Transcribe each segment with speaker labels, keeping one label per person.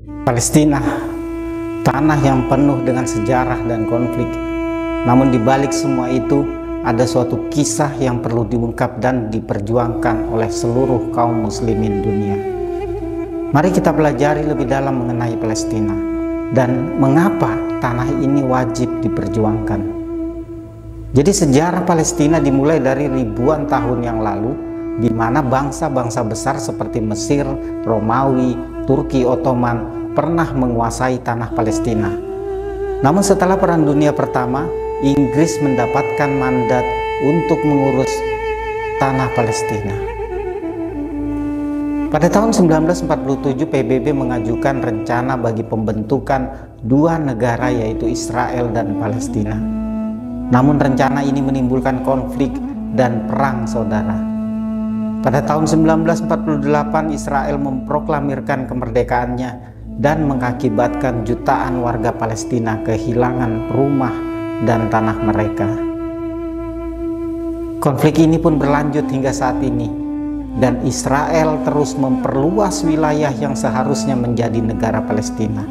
Speaker 1: Palestina, tanah yang penuh dengan sejarah dan konflik. Namun di balik semua itu, ada suatu kisah yang perlu diungkap dan diperjuangkan oleh seluruh kaum muslimin dunia. Mari kita pelajari lebih dalam mengenai Palestina dan mengapa tanah ini wajib diperjuangkan. Jadi sejarah Palestina dimulai dari ribuan tahun yang lalu, di mana bangsa-bangsa besar seperti Mesir, Romawi, Turki, Ottoman pernah menguasai tanah Palestina. Namun setelah Perang Dunia Pertama, Inggris mendapatkan mandat untuk mengurus tanah Palestina. Pada tahun 1947, PBB mengajukan rencana bagi pembentukan dua negara, yaitu Israel dan Palestina. Namun rencana ini menimbulkan konflik dan perang saudara. Pada tahun 1948, Israel memproklamirkan kemerdekaannya dan mengakibatkan jutaan warga Palestina kehilangan rumah dan tanah mereka. Konflik ini pun berlanjut hingga saat ini, dan Israel terus memperluas wilayah yang seharusnya menjadi negara Palestina.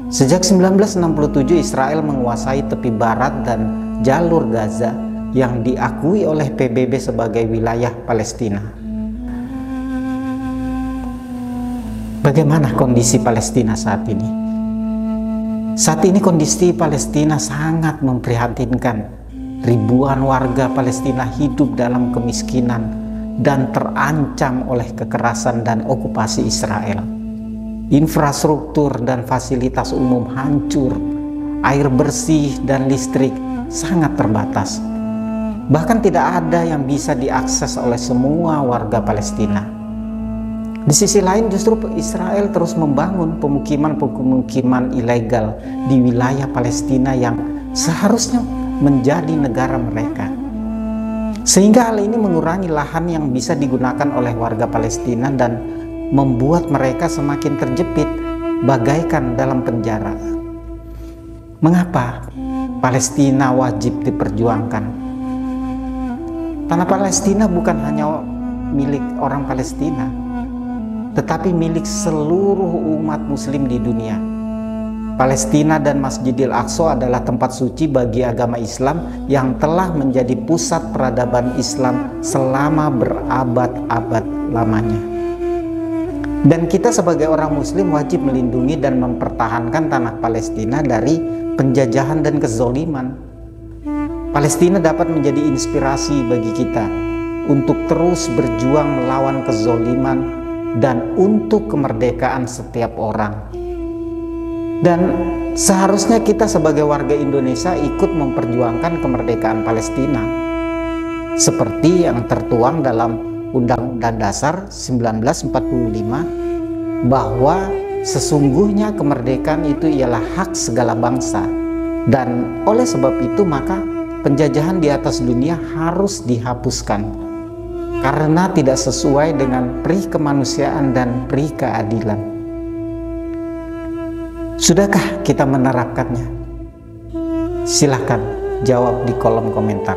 Speaker 1: Sejak 1967, Israel menguasai tepi barat dan jalur Gaza yang diakui oleh PBB sebagai wilayah Palestina. Bagaimana kondisi Palestina saat ini? Saat ini kondisi Palestina sangat memprihatinkan. Ribuan warga Palestina hidup dalam kemiskinan dan terancam oleh kekerasan dan okupasi Israel. Infrastruktur dan fasilitas umum hancur, air bersih dan listrik sangat terbatas. Bahkan tidak ada yang bisa diakses oleh semua warga Palestina. Di sisi lain justru Israel terus membangun pemukiman-pemukiman ilegal di wilayah Palestina yang seharusnya menjadi negara mereka. Sehingga hal ini mengurangi lahan yang bisa digunakan oleh warga Palestina dan membuat mereka semakin terjepit bagaikan dalam penjara. Mengapa Palestina wajib diperjuangkan? Tanah Palestina bukan hanya milik orang Palestina, tetapi milik seluruh umat muslim di dunia. Palestina dan Masjidil Aqsa adalah tempat suci bagi agama Islam yang telah menjadi pusat peradaban Islam selama berabad-abad lamanya. Dan kita sebagai orang muslim wajib melindungi dan mempertahankan tanah Palestina dari penjajahan dan kezoliman. Palestina dapat menjadi inspirasi bagi kita untuk terus berjuang melawan kezoliman dan untuk kemerdekaan setiap orang. Dan seharusnya kita sebagai warga Indonesia ikut memperjuangkan kemerdekaan Palestina seperti yang tertuang dalam Undang-Undang Dasar 1945, bahwa sesungguhnya kemerdekaan itu ialah hak segala bangsa, dan oleh sebab itu maka penjajahan di atas dunia harus dihapuskan karena tidak sesuai dengan pri kemanusiaan dan pri keadilan. Sudahkah kita menerapkannya? Silahkan jawab di kolom komentar.